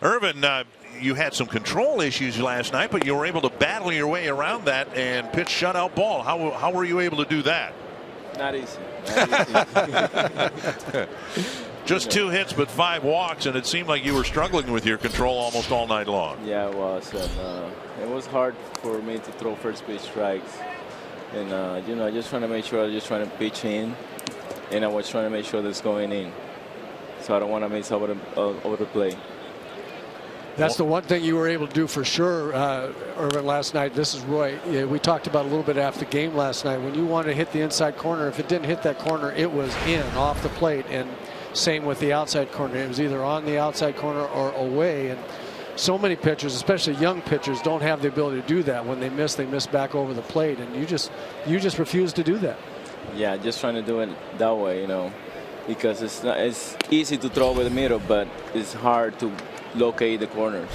Ervin, you had some control issues last night, but you were able to battle your way around that and pitch shutout ball. How were you able to do that? Not easy. Just 2 hits but 5 walks, and it seemed like you were struggling with your control almost all night long. Yeah, it was. And, it was hard for me to throw first pitch strikes. And, just trying to make sure I was just trying to pitch in. And I was trying to make sure that's going in. So I don't want to miss over the plate. That's the one thing you were able to do for sure, Ervin, last night. This is Roy. Yeah, we talked about a little bit after the game last night. When you wanted to hit the inside corner, if it didn't hit that corner, it was in, off the plate. And same with the outside corner. It was either on the outside corner or away. And so many pitchers, especially young pitchers, don't have the ability to do that. When they miss back over the plate. And you just refuse to do that. Yeah, just trying to do it that way, because it's easy to throw over the middle, but it's hard to locate the corners.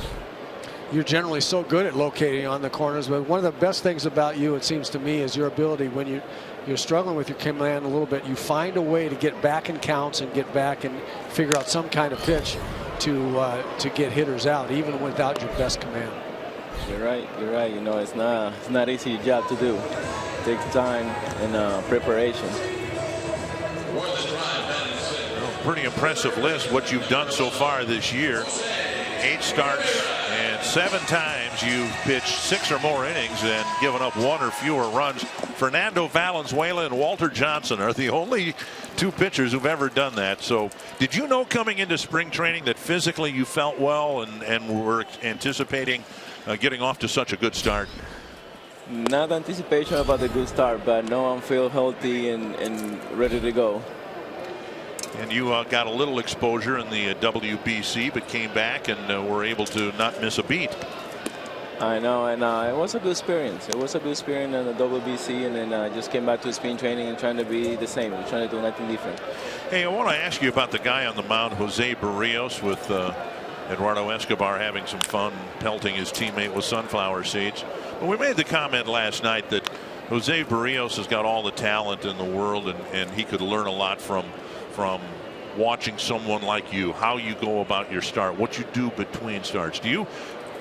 You're generally so good at locating on the corners, but one of the best things about you, it seems to me, is your ability when you're struggling with your command a little bit. You find a way to get back in counts and get back and figure out some kind of pitch to get hitters out, even without your best command. You're right. It's not easy job to do. It takes time and preparation. Pretty impressive list what you've done so far this year. 8 starts and 7 times you've pitched 6 or more innings and given up 1 or fewer runs. Fernando Valenzuela and Walter Johnson are the only 2 pitchers who've ever done that. So did you know coming into spring training that physically you felt well and were anticipating getting off to such a good start? Not anticipation about the good start, but no, I feel healthy and ready to go. And you got a little exposure in the WBC, but came back and were able to not miss a beat. I know, and it was a good experience. It was a good experience in the WBC, and then I just came back to spring training and trying to be the same, trying to do nothing different. Hey, I want to ask you about the guy on the mound, Jose Barrios, with Eduardo Escobar having some fun pelting his teammate with sunflower seeds. But we made the comment last night that Jose Barrios has got all the talent in the world, and he could learn a lot from watching someone like you, how you go about your start, what you do between starts. Do you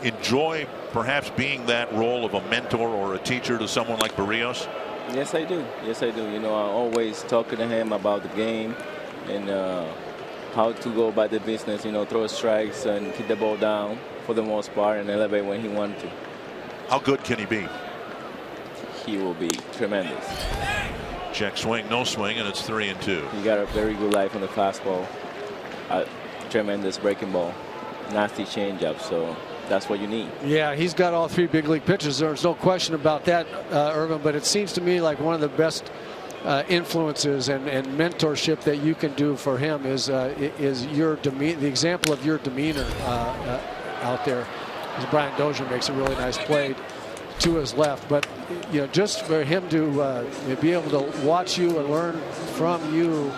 enjoy perhaps being that role of a mentor or a teacher to someone like Barrios? Yes, I do. I always talking to him about the game and how to go about the business, throw strikes and hit the ball down for the most part and elevate when he wanted to. How good can he be? He will be tremendous. Check swing, no swing, and it's 3-2. He got a very good life on the fastball, tremendous breaking ball, nasty changeup. So that's what you need. Yeah, he's got all 3 big league pitches. There's no question about that, Ervin. But it seems to me like one of the best influences and mentorship that you can do for him is your the example of your demeanor out there. As Brian Dozier makes a really nice play to his left, but just for him to be able to watch you and learn from you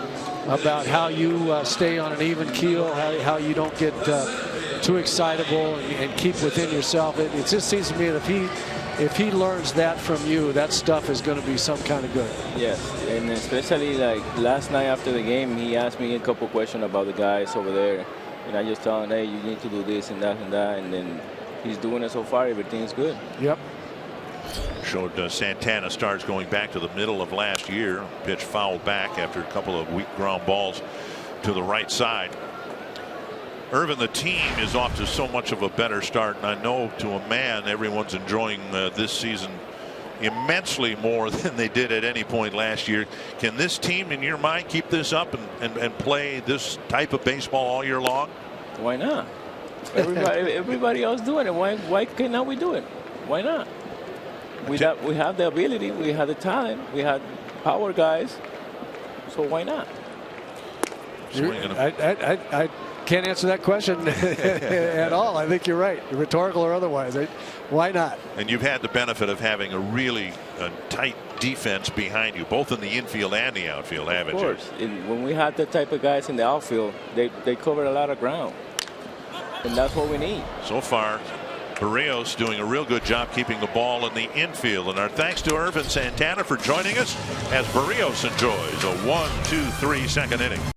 about how you stay on an even keel, how you don't get too excitable and keep within yourself. It just seems to me that if he learns that from you, that stuff is going to be some kind of good. Yes, and especially like last night after the game, he asked me a couple questions about the guys over there, and I just told him, hey, you need to do this and that, and then he's doing it so far. Everything's good. Yep. Showed Santana starts going back to the middle of last year. Pitch fouled back after a couple of weak ground balls to the right side. Ervin, the team is off to so much of a better start, and I know to a man everyone's enjoying this season immensely more than they did at any point last year. Can this team, in your mind, keep this up and play this type of baseball all year long? Why not? Everybody else doing it. Why cannot we do it? Why not? We have the ability, we have the talent, we have power guys, so why not? I can't answer that question at all. I think you're right, rhetorical or otherwise. Why not? And you've had the benefit of having a really tight defense behind you, both in the infield and the outfield, haven't you? Of course. When we have that type of guys in the outfield, they cover a lot of ground, and that's what we need. So far, Barrios doing a real good job keeping the ball in the infield. And our thanks to Ervin Santana for joining us as Barrios enjoys a 1-2-3 second inning.